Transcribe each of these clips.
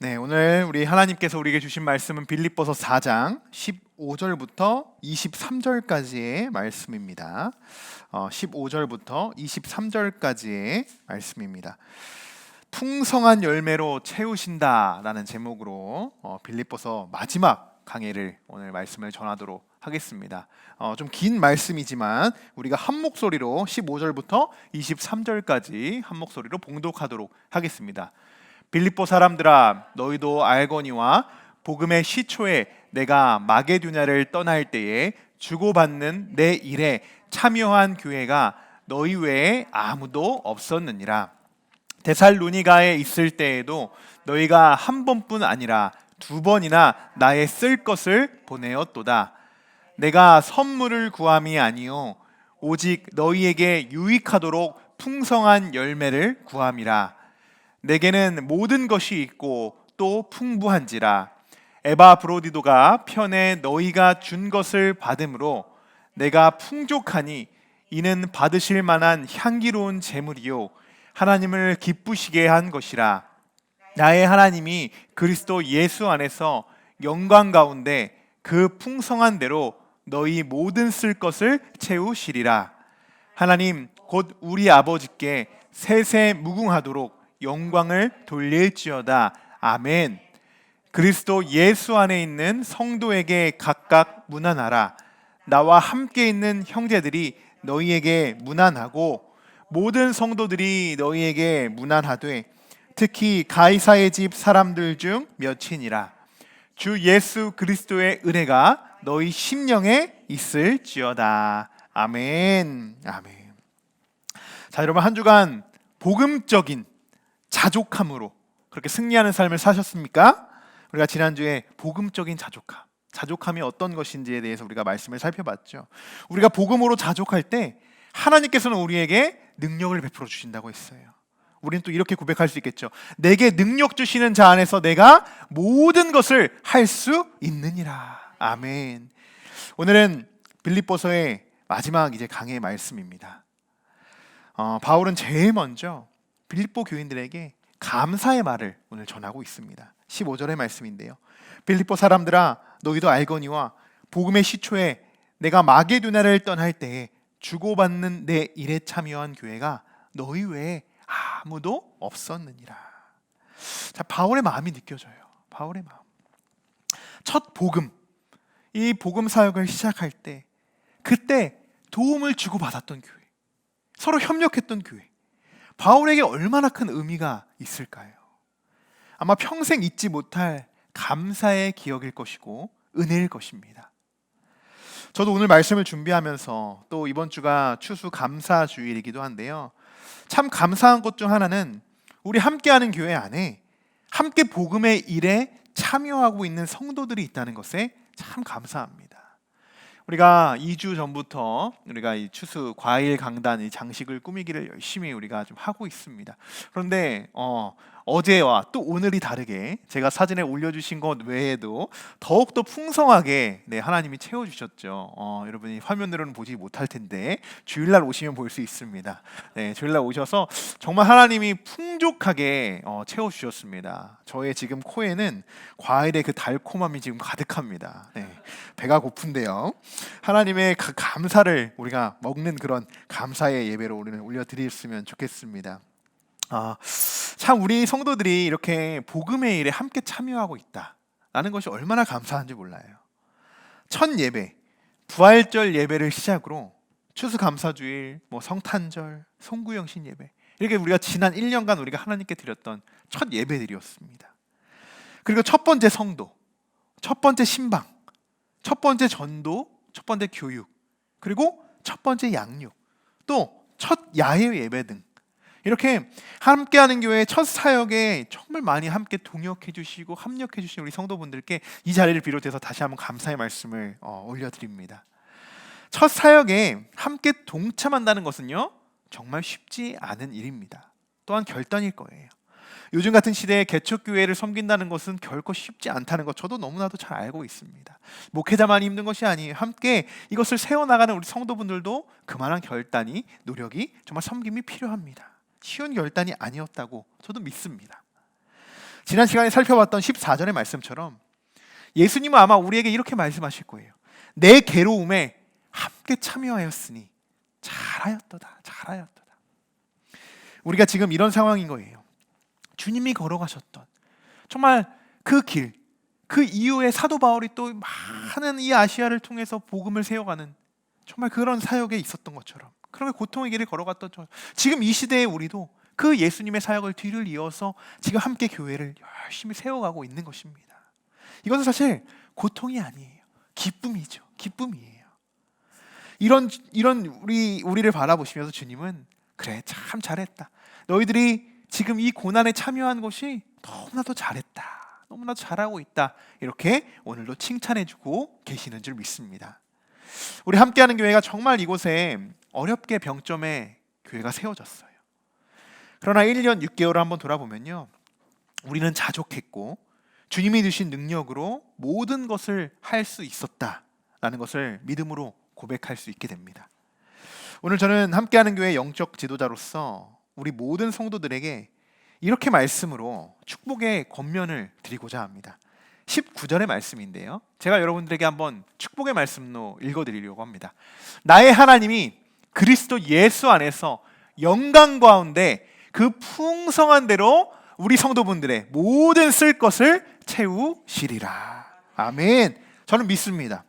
네, 오늘 우리 하나님께서 우리에게 주신 말씀은 빌립보서 4장 15절부터 23절까지의 말씀입니다. 15절부터 23절까지의 말씀입니다. 풍성한 열매로 채우신다라는 제목으로 빌립보서 마지막 강해를 오늘 말씀을 전하도록 하겠습니다. 좀 긴 말씀이지만 우리가 한 목소리로 15절부터 23절까지 한 목소리로 봉독하도록 하겠습니다. 빌립보 사람들아, 너희도 알거니와 복음의 시초에 내가 마게도냐를 떠날 때에 주고받는 내 일에 참여한 교회가 너희 외에 아무도 없었느니라. 데살로니가에 있을 때에도 너희가 한 번뿐 아니라 두 번이나 나의 쓸 것을 보내었도다. 내가 선물을 구함이 아니요 오직 너희에게 유익하도록 풍성한 열매를 구함이라. 내게는 모든 것이 있고 또 풍부한지라. 에바브로디도가 편에 너희가 준 것을 받음으로 내가 풍족하니 이는 받으실 만한 향기로운 제물이요 하나님을 기쁘시게 한 것이라. 나의 하나님이 그리스도 예수 안에서 영광 가운데 그 풍성한 대로 너희 모든 쓸 것을 채우시리라. 하나님 곧 우리 아버지께 세세 무궁하도록 영광을 돌릴지어다. 아멘. 그리스도 예수 안에 있는 성도에게 각각 문안하라. 나와 함께 있는 형제들이 너희에게 문안하고 모든 성도들이 너희에게 문안하되 특히 가이사의 집 사람들 중 몇이니라. 주 예수 그리스도의 은혜가 너희 심령에 있을지어다. 아멘. 아멘. 자, 여러분, 한 주간 복음적인 자족함으로 그렇게 승리하는 삶을 사셨습니까? 우리가 지난주에 복음적인 자족함이 어떤 것인지에 대해서 우리가 말씀을 살펴봤죠. 우리가 복음으로 자족할 때 하나님께서는 우리에게 능력을 베풀어 주신다고 했어요. 우리는 또 이렇게 고백할 수 있겠죠. 내게 능력 주시는 자 안에서 내가 모든 것을 할 수 있느니라. 아멘. 오늘은 빌립보서의 마지막 이제 강의 말씀입니다. 바울은 제일 먼저 빌립보 교인들에게 감사의 말을 오늘 전하고 있습니다. 15절의 말씀인데요. 빌립보 사람들아, 너희도 알거니와 복음의 시초에 내가 마게도냐를 떠날 때에 주고받는 내 일에 참여한 교회가 너희 외에 아무도 없었느니라. 자, 바울의 마음이 느껴져요. 바울의 마음. 첫 복음, 이 복음 사역을 시작할 때 그때 도움을 주고받았던 교회, 서로 협력했던 교회, 바울에게 얼마나 큰 의미가 있을까요? 아마 평생 잊지 못할 감사의 기억일 것이고 은혜일 것입니다. 저도 오늘 말씀을 준비하면서 또 이번 주가 추수 감사 주일이기도 한데요, 참 감사한 것 중 하나는 우리 함께하는 교회 안에 함께 복음의 일에 참여하고 있는 성도들이 있다는 것에 참 감사합니다. 우리가 2주 전부터 우리가 이 추수 과일 강단 이 장식을 꾸미기를 열심히 우리가 좀 하고 있습니다. 그런데 어제와 또 오늘이 다르게 제가 사진에 올려주신 것 외에도 더욱더 풍성하게 하나님이 채워주셨죠. 여러분이 화면으로는 보지 못할 텐데 주일날 오시면 볼 수 있습니다. 주일날 오셔서 정말 하나님이 풍족하게 채워주셨습니다. 저의 지금 코에는 과일의 그 달콤함이 지금 가득합니다. 배가 고픈데요, 하나님의 그 감사를 우리가 먹는 그런 감사의 예배로 우리는 올려드렸으면 좋겠습니다. 참 우리 성도들이 이렇게 복음의 일에 함께 참여하고 있다라는 것이 얼마나 감사한지 몰라요. 첫 예배, 부활절 예배를 시작으로 추수감사주일, 성탄절, 송구영신 예배, 이렇게 우리가 지난 1년간 우리가 하나님께 드렸던 첫 예배들이었습니다. 그리고 첫 번째 성도, 첫 번째 신방, 첫 번째 전도, 첫 번째 교육, 그리고 첫 번째 양육, 또 첫 야외 예배 등 이렇게 함께하는 교회의 첫 사역에 정말 많이 함께 동역해 주시고 합력해 주신 우리 성도분들께 이 자리를 비롯해서 다시 한번 감사의 말씀을 올려드립니다. 첫 사역에 함께 동참한다는 것은요, 정말 쉽지 않은 일입니다. 또한 결단일 거예요. 요즘 같은 시대에 개척교회를 섬긴다는 것은 결코 쉽지 않다는 것 저도 너무나도 잘 알고 있습니다. 목회자만이 힘든 것이 아니에요. 함께 이것을 세워나가는 우리 성도분들도 그만한 결단이, 노력이, 정말 섬김이 필요합니다. 쉬운 결단이 아니었다고 저도 믿습니다. 지난 시간에 살펴봤던 14절의 말씀처럼 예수님은 아마 우리에게 이렇게 말씀하실 거예요. 내 괴로움에 함께 참여하였으니 잘하였도다. 잘하였도다. 우리가 지금 이런 상황인 거예요. 주님이 걸어가셨던 정말 그 길, 그 이후에 사도 바울이 또 많은 이 아시아를 통해서 복음을 세워가는 정말 그런 사역에 있었던 것처럼, 그렇게 고통의 길을 걸어갔던 것처럼 지금 이 시대에 우리도 그 예수님의 사역을 뒤를 이어서 지금 함께 교회를 열심히 세워가고 있는 것입니다. 이것은 사실 고통이 아니에요. 기쁨이죠. 기쁨이에요. 이런 우리를 바라보시면서 주님은 그래, 참 잘했다. 너희들이 지금 이 고난에 참여한 것이 너무나도 잘했다. 너무나도 잘하고 있다. 이렇게 오늘도 칭찬해주고 계시는 줄 믿습니다. 우리 함께하는 교회가 정말 이곳에 어렵게 병점에 교회가 세워졌어요. 그러나 1년 6개월을 한번 돌아보면요, 우리는 자족했고 주님이 주신 능력으로 모든 것을 할 수 있었다라는 것을 믿음으로 고백할 수 있게 됩니다. 오늘 저는 함께하는 교회 영적 지도자로서 우리 모든 성도들에게 이렇게 말씀으로 축복의 권면을 드리고자 합니다. 19절의 말씀인데요, 제가 여러분들에게 한번 축복의 말씀로 읽어드리려고 합니다. 나의 하나님이 그리스도 예수 안에서 영광 가운데 그 풍성한 대로 우리 성도분들의 모든 쓸 것을 채우시리라. 아멘. 저는 믿습니다.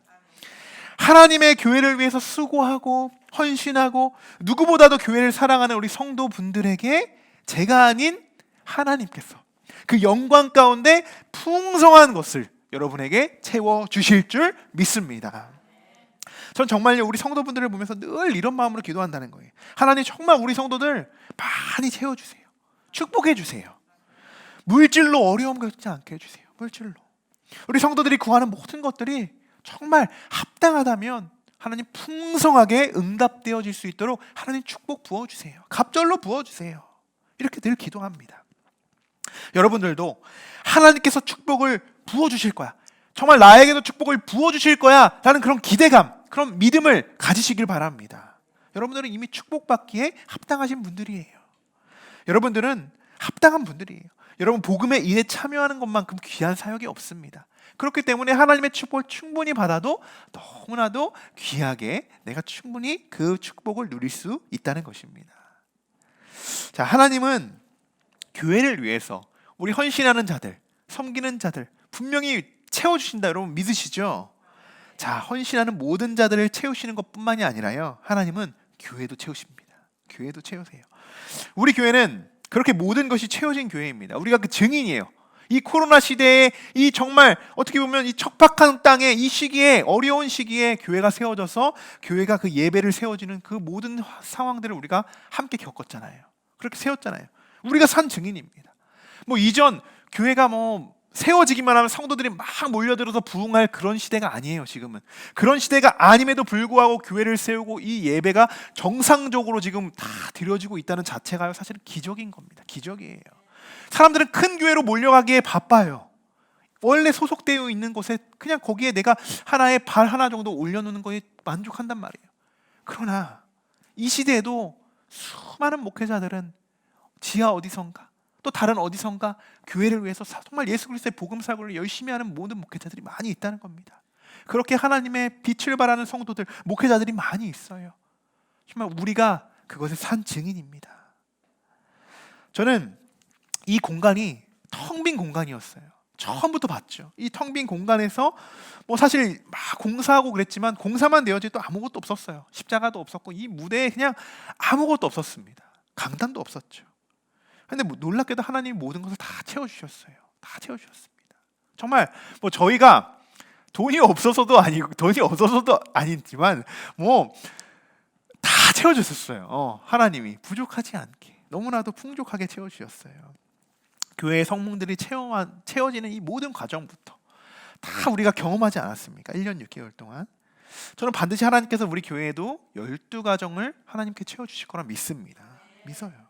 하나님의 교회를 위해서 수고하고 헌신하고 누구보다도 교회를 사랑하는 우리 성도분들에게 제가 아닌 하나님께서 그 영광 가운데 풍성한 것을 여러분에게 채워주실 줄 믿습니다. 전 정말요, 우리 성도분들을 보면서 늘 이런 마음으로 기도한다는 거예요. 하나님, 정말 우리 성도들 많이 채워주세요. 축복해주세요. 물질로 어려움 겪지 않게 해주세요. 물질로. 우리 성도들이 구하는 모든 것들이 정말 합당하다면 하나님 풍성하게 응답되어질 수 있도록 하나님 축복 부어주세요. 갑절로 부어주세요. 이렇게 늘 기도합니다. 여러분들도 하나님께서 축복을 부어주실 거야, 정말 나에게도 축복을 부어주실 거야 라는 그런 기대감, 그런 믿음을 가지시길 바랍니다. 여러분들은 이미 축복받기에 합당하신 분들이에요. 여러분들은 합당한 분들이에요. 여러분, 복음의 일에 참여하는 것만큼 귀한 사역이 없습니다. 그렇기 때문에 하나님의 축복을 충분히 받아도 너무나도 귀하게 내가 충분히 그 축복을 누릴 수 있다는 것입니다. 자, 하나님은 교회를 위해서 우리 헌신하는 자들, 섬기는 자들 분명히 채워주신다. 여러분 믿으시죠? 자, 헌신하는 모든 자들을 채우시는 것뿐만이 아니라요, 하나님은 교회도 채우십니다. 교회도 채우세요. 우리 교회는 그렇게 모든 것이 채워진 교회입니다. 우리가 그 증인이에요. 이 코로나 시대에 이 정말 어떻게 보면 이 척박한 땅에 이 시기에, 어려운 시기에 교회가 세워져서 교회가 그 예배를 세워지는 그 모든 상황들을 우리가 함께 겪었잖아요. 그렇게 세웠잖아요. 우리가 산 증인입니다. 이전 교회가 세워지기만 하면 성도들이 막 몰려들어서 부흥할 그런 시대가 아니에요. 지금은 그런 시대가 아님에도 불구하고 교회를 세우고 이 예배가 정상적으로 지금 다 드려지고 있다는 자체가 사실은 기적인 겁니다. 기적이에요. 사람들은 큰 교회로 몰려가기에 바빠요. 원래 소속되어 있는 곳에 그냥 거기에 내가 하나의 발 하나 정도 올려놓는 거에 만족한단 말이에요. 그러나 이 시대에도 수많은 목회자들은 지하 어디선가 또 다른 어디선가 교회를 위해서 정말 예수 그리스도의 복음 사역을 열심히 하는 모든 목회자들이 많이 있다는 겁니다. 그렇게 하나님의 빛을 발하는 성도들, 목회자들이 많이 있어요. 정말 우리가 그것의 산 증인입니다. 저는 이 공간이 텅 빈 공간이었어요. 처음부터 봤죠. 이 텅 빈 공간에서 사실 막 공사하고 그랬지만 공사만 되어지도 아무것도 없었어요. 십자가도 없었고 이 무대에 그냥 아무것도 없었습니다. 강단도 없었죠. 근데 놀랍게도 하나님이 모든 것을 다 채워주셨어요. 다 채워주셨습니다. 정말 저희가 돈이 없어서도 아니지만 다 채워주셨어요. 하나님이 부족하지 않게 너무나도 풍족하게 채워주셨어요. 교회의 성문들이 채워지는 이 모든 과정부터 다 우리가 경험하지 않았습니까? 1년 6개월 동안. 저는 반드시 하나님께서 우리 교회에도 12가정을 하나님께 채워주실 거라 믿습니다. 믿어요.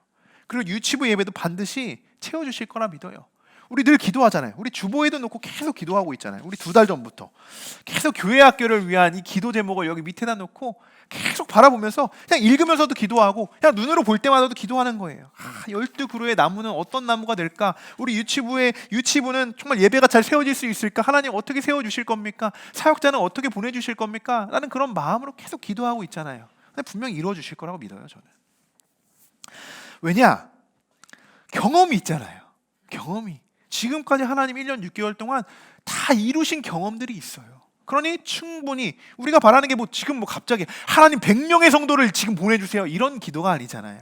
그리고 유치부 예배도 반드시 채워주실 거라 믿어요. 우리 늘 기도하잖아요. 우리 주보에도 놓고 계속 기도하고 있잖아요. 우리 2달 전부터 계속 교회 학교를 위한 이 기도 제목을 여기 밑에다 놓고 계속 바라보면서 그냥 읽으면서도 기도하고 그냥 눈으로 볼 때마다도 기도하는 거예요. 12그루의 나무는 어떤 나무가 될까? 우리 유치부는 정말 예배가 잘 세워질 수 있을까? 하나님 어떻게 세워주실 겁니까? 사역자는 어떻게 보내주실 겁니까? 라는 그런 마음으로 계속 기도하고 있잖아요. 근데 분명히 이루어주실 거라고 믿어요, 저는. 왜냐? 경험이 있잖아요. 경험이. 지금까지 하나님 1년 6개월 동안 다 이루신 경험들이 있어요. 그러니 충분히 우리가 바라는 게 지금 갑자기 하나님 100명의 성도를 지금 보내주세요 이런 기도가 아니잖아요.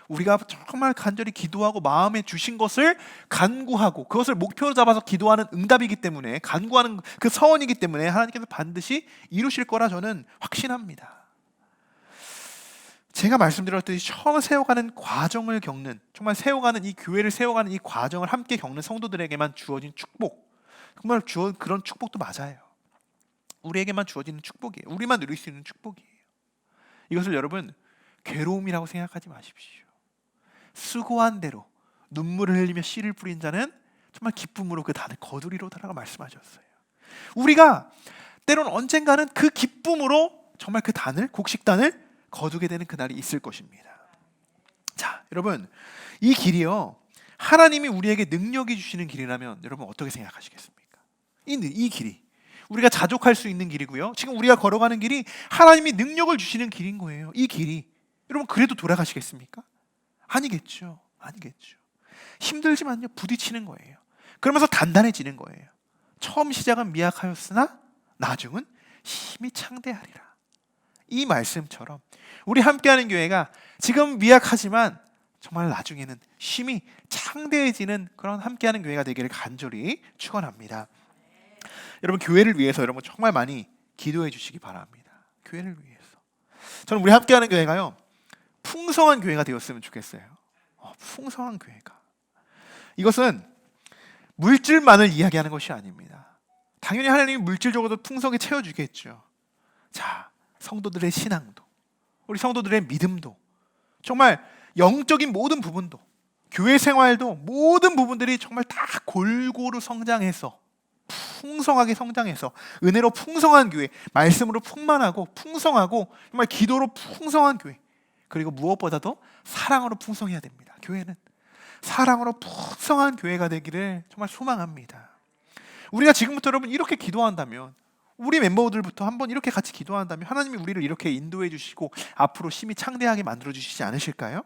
우리가 정말 간절히 기도하고 마음에 주신 것을 간구하고 그것을 목표로 잡아서 기도하는 응답이기 때문에, 간구하는 그 서원이기 때문에 하나님께서 반드시 이루실 거라 저는 확신합니다. 제가 말씀드렸듯이 처음 세워가는 과정을 겪는, 정말 세워가는 이 교회를 세워가는 이 과정을 함께 겪는 성도들에게만 주어진 축복, 정말 그런 축복도 맞아요. 우리에게만 주어지는 축복이에요. 우리만 누릴 수 있는 축복이에요. 이것을 여러분 괴로움이라고 생각하지 마십시오. 수고한 대로 눈물을 흘리며 씨를 뿌린 자는 정말 기쁨으로 그 단을 거두리로다라고 말씀하셨어요. 우리가 때로는 언젠가는 그 기쁨으로 정말 그 단을, 곡식단을 거두게 되는 그날이 있을 것입니다. 자, 여러분 이 길이요, 하나님이 우리에게 능력이 주시는 길이라면 여러분 어떻게 생각하시겠습니까? 이 길이 우리가 자족할 수 있는 길이고요, 지금 우리가 걸어가는 길이 하나님이 능력을 주시는 길인 거예요. 이 길이 여러분 그래도 돌아가시겠습니까? 아니겠죠. 힘들지만요 부딪히는 거예요. 그러면서 단단해지는 거예요. 처음 시작은 미약하였으나 나중은 힘이 창대하리라. 이 말씀처럼 우리 함께하는 교회가 지금 미약하지만 정말 나중에는 힘이 창대해지는 그런 함께하는 교회가 되기를 간절히 축원합니다. 여러분 교회를 위해서 여러분 정말 많이 기도해 주시기 바랍니다. 교회를 위해서 저는 우리 함께하는 교회가요 풍성한 교회가 되었으면 좋겠어요. 풍성한 교회가, 이것은 물질만을 이야기하는 것이 아닙니다. 당연히 하나님이 물질적으로도 풍성히 채워주겠죠. 자, 성도들의 신앙도, 우리 성도들의 믿음도, 정말 영적인 모든 부분도, 교회 생활도 모든 부분들이 정말 다 골고루 성장해서 풍성하게 성장해서 은혜로 풍성한 교회, 말씀으로 풍만하고 풍성하고 정말 기도로 풍성한 교회, 그리고 무엇보다도 사랑으로 풍성해야 됩니다. 교회는 사랑으로 풍성한 교회가 되기를 정말 소망합니다. 우리가 지금부터 여러분 이렇게 기도한다면, 우리 멤버들부터 한번 이렇게 같이 기도한다면 하나님이 우리를 이렇게 인도해 주시고 앞으로 힘이 창대하게 만들어 주시지 않으실까요?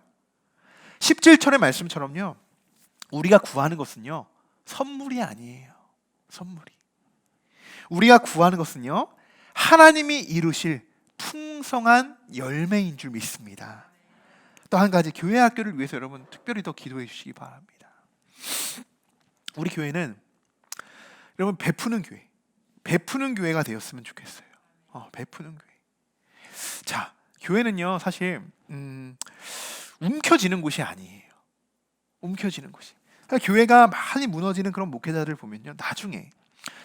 17절의 말씀처럼요, 우리가 구하는 것은요 선물이 아니에요. 선물이, 우리가 구하는 것은요 하나님이 이루실 풍성한 열매인 줄 믿습니다. 또 한 가지, 교회 학교를 위해서 여러분 특별히 더 기도해 주시기 바랍니다. 우리 교회는 여러분 베푸는 교회가 되었으면 좋겠어요. 베푸는 교회. 자, 교회는요 사실 움켜쥐는 곳이 아니에요. 움켜쥐는 곳이. 교회가 많이 무너지는 그런 목회자들 보면요, 나중에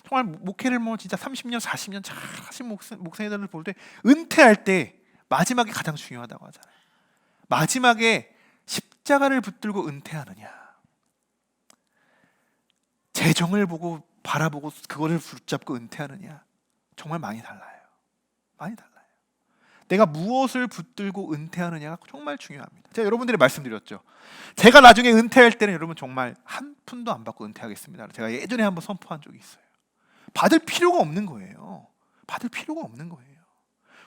정말 목회를 진짜 30년, 40년 잘 하신 목사님들을 볼 때 은퇴할 때 마지막에 가장 중요하다고 하잖아요. 마지막에 십자가를 붙들고 은퇴하느냐, 재정을 바라보고 그거를 붙잡고 은퇴하느냐, 정말 많이 달라요. 많이 달라요. 내가 무엇을 붙들고 은퇴하느냐가 정말 중요합니다. 제가 여러분들이 말씀드렸죠. 제가 나중에 은퇴할 때는 여러분 정말 한 푼도 안 받고 은퇴하겠습니다. 제가 예전에 한번 선포한 적이 있어요. 받을 필요가 없는 거예요. 받을 필요가 없는 거예요.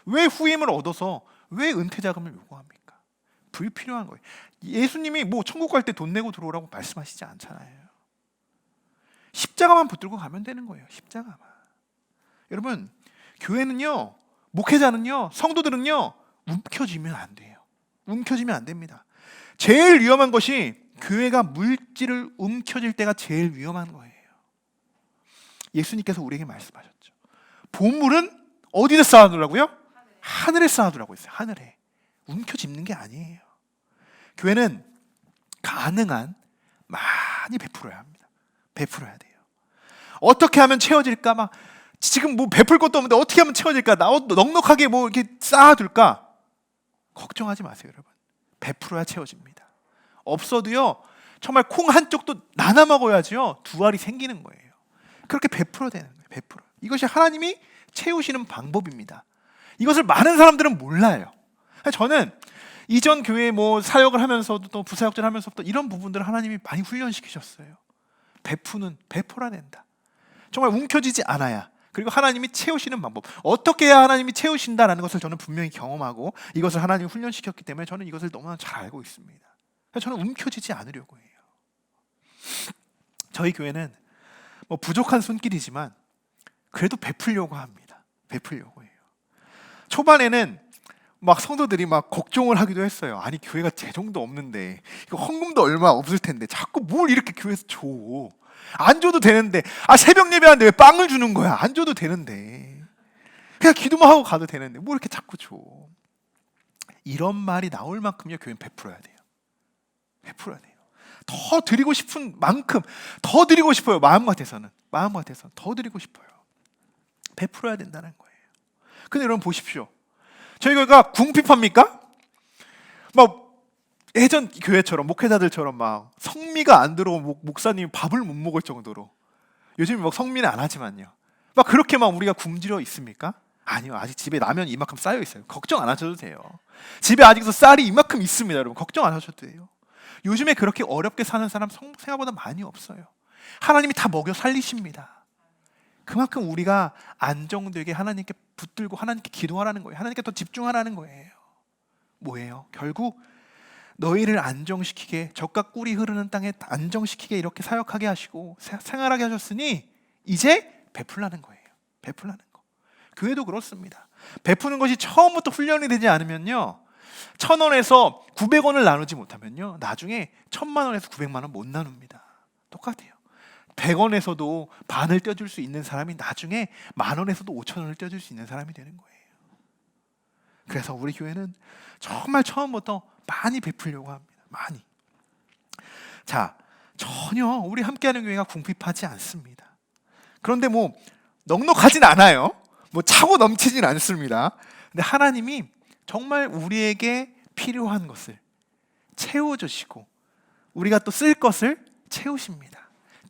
왜 후임을 얻어서 왜 은퇴 자금을 요구합니까? 불필요한 거예요. 예수님이 천국 갈 때 돈 내고 들어오라고 말씀하시지 않잖아요. 십자가만 붙들고 가면 되는 거예요. 십자가만. 여러분 교회는요, 목회자는요, 성도들은요 움켜쥐면 안 돼요. 움켜쥐면 안 됩니다. 제일 위험한 것이 교회가 물질을 움켜쥘 때가 제일 위험한 거예요. 예수님께서 우리에게 말씀하셨죠. 보물은 어디에 쌓아두라고요? 하늘에 쌓아두라고 했어요. 하늘에. 움켜쥐는 게 아니에요. 교회는 가능한 많이 베풀어야 합니다. 베풀어야 돼요. 어떻게 하면 채워질까? 지금 베풀 것도 없는데 어떻게 하면 채워질까? 넉넉하게 이렇게 쌓아둘까? 걱정하지 마세요, 여러분. 베풀어야 채워집니다. 없어도요, 정말 콩 한쪽도 나눠 먹어야지요 2알이 생기는 거예요. 그렇게 베풀어야 되는 거예요. 베풀어. 이것이 하나님이 채우시는 방법입니다. 이것을 많은 사람들은 몰라요. 저는 이전 교회 뭐 사역을 하면서도 또 부사역전 하면서부터 이런 부분들을 하나님이 많이 훈련시키셨어요. 베풀어야 된다. 정말 움켜쥐지 않아야. 그리고 하나님이 채우시는 방법, 어떻게 해야 하나님이 채우신다라는 것을 저는 분명히 경험하고 이것을 하나님이 훈련시켰기 때문에 저는 이것을 너무나 잘 알고 있습니다. 저는 움켜쥐지 않으려고 해요. 저희 교회는 뭐 부족한 손길이지만 그래도 베풀려고 합니다. 베풀려고 해요. 초반에는 막 성도들이 막 걱정을 하기도 했어요. 아니 교회가 재정도 없는데 이거 헌금도 얼마 없을 텐데 자꾸 뭘 이렇게 교회에서 줘. 안 줘도 되는데 새벽 예배하는데 왜 빵을 주는 거야? 안 줘도 되는데 그냥 기도만 하고 가도 되는데 뭐 이렇게 자꾸 줘. 이런 말이 나올 만큼요 교회는 베풀어야 돼요. 베풀어야 돼요. 더 드리고 싶은 만큼 더 드리고 싶어요. 마음 같아서는 더 드리고 싶어요. 베풀어야 된다는 거예요. 근데 여러분 보십시오. 저희가 궁핍합니까? 막 예전 교회처럼 목회자들처럼 막 성미가 안 들어오고 목사님이 밥을 못 먹을 정도로 요즘 막 성미는 안 하지만요. 막 그렇게 막 우리가 굶주려 있습니까? 아니요. 아직 집에 라면 이만큼 쌓여 있어요. 걱정 안 하셔도 돼요. 집에 아직도 쌀이 이만큼 있습니다. 여러분 걱정 안 하셔도 돼요. 요즘에 그렇게 어렵게 사는 사람 생각보다 많이 없어요. 하나님이 다 먹여 살리십니다. 그만큼 우리가 안정되게 하나님께 붙들고 하나님께 기도하라는 거예요. 하나님께 더 집중하라는 거예요. 뭐예요? 결국 너희를 안정시키게 젖과 꿀이 흐르는 땅에 안정시키게 이렇게 사역하게 하시고 생활하게 하셨으니 이제 베풀라는 거예요. 베풀라는 거. 교회도 그렇습니다. 베푸는 것이 처음부터 훈련이 되지 않으면요 1,000원에서 900원을 나누지 못하면요 나중에 1,000만 원에서 900만 원 못 나눕니다. 똑같아요. 100원에서도 반을 떼줄 수 있는 사람이 나중에 10,000원에서도 5,000원을 떼줄 수 있는 사람이 되는 거예요. 그래서 우리 교회는 정말 처음부터 많이 베풀려고 합니다. 많이. 자, 전혀 우리 함께하는 교회가 궁핍하지 않습니다. 그런데 뭐 넉넉하진 않아요. 뭐 차고 넘치진 않습니다. 근데 하나님이 정말 우리에게 필요한 것을 채워주시고 우리가 또 쓸 것을 채우십니다.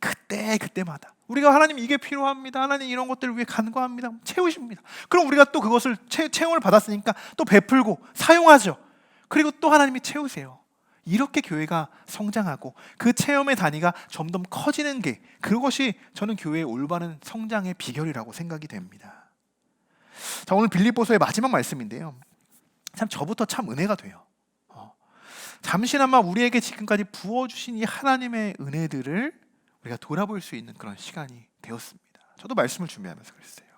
그때마다 우리가 하나님 이게 필요합니다. 하나님 이런 것들을 위해 간구합니다. 채우십니다. 그럼 우리가 또 그것을 채용을 받았으니까 또 베풀고 사용하죠. 그리고 또 하나님이 채우세요. 이렇게 교회가 성장하고 그 체험의 단위가 점점 커지는 게 그것이 저는 교회의 올바른 성장의 비결이라고 생각이 됩니다. 자, 오늘 빌립보서의 마지막 말씀인데요. 참 저부터 참 은혜가 돼요. 잠시나마 우리에게 지금까지 부어주신 이 하나님의 은혜들을 우리가 돌아볼 수 있는 그런 시간이 되었습니다. 저도 말씀을 준비하면서 그랬어요.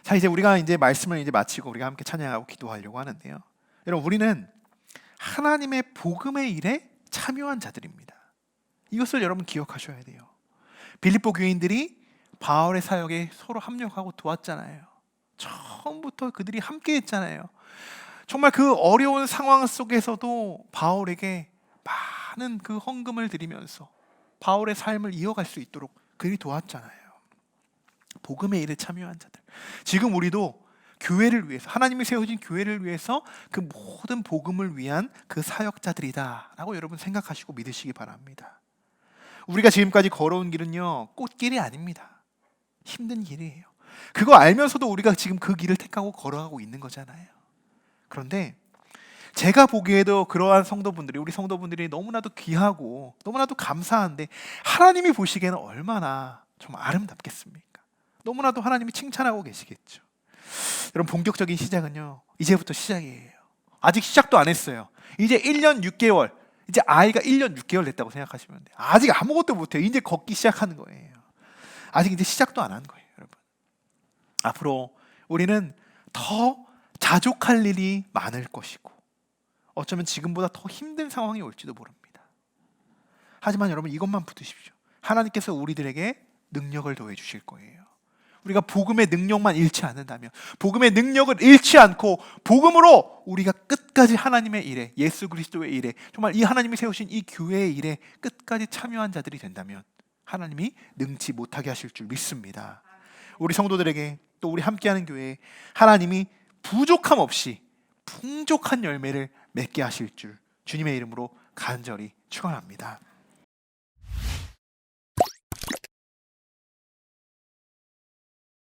자, 이제 우리가 이제 말씀을 이제 마치고 우리가 함께 찬양하고 기도하려고 하는데요. 여러분, 우리는 하나님의 복음의 일에 참여한 자들입니다. 이것을 여러분 기억하셔야 돼요. 빌립보 교인들이 바울의 사역에 서로 합력하고 도왔잖아요. 처음부터 그들이 함께 했잖아요. 정말 그 어려운 상황 속에서도 바울에게 많은 그 헌금을 드리면서 바울의 삶을 이어갈 수 있도록 그들이 도왔잖아요. 복음의 일에 참여한 자들. 지금 우리도 교회를 위해서 하나님이 세우신 교회를 위해서 그 모든 복음을 위한 그 사역자들이다라고 여러분 생각하시고 믿으시기 바랍니다. 우리가 지금까지 걸어온 길은요 꽃길이 아닙니다. 힘든 길이에요. 그거 알면서도 우리가 지금 그 길을 택하고 걸어가고 있는 거잖아요. 그런데 제가 보기에도 그러한 성도분들이 우리 성도분들이 너무나도 귀하고 너무나도 감사한데 하나님이 보시기에는 얼마나 좀 아름답겠습니까? 너무나도 하나님이 칭찬하고 계시겠죠. 여러분 본격적인 시작은요 이제부터 시작이에요. 아직 시작도 안 했어요. 이제 1년 6개월 이제 아이가 1년 6개월 됐다고 생각하시면 돼요. 아직 아무것도 못해요. 이제 걷기 시작하는 거예요. 아직 이제 시작도 안 한 거예요. 여러분 앞으로 우리는 더 자족할 일이 많을 것이고 어쩌면 지금보다 더 힘든 상황이 올지도 모릅니다. 하지만 여러분 이것만 붙드십시오. 하나님께서 우리들에게 능력을 더해 주실 거예요. 우리가 복음의 능력만 잃지 않는다면 복음의 능력을 잃지 않고 복음으로 우리가 끝까지 하나님의 일에 예수 그리스도의 일에 정말 이 하나님이 세우신 이 교회의 일에 끝까지 참여한 자들이 된다면 하나님이 능치 못하게 하실 줄 믿습니다. 우리 성도들에게 또 우리 함께하는 교회에 하나님이 부족함 없이 풍족한 열매를 맺게 하실 줄 주님의 이름으로 간절히 축원합니다.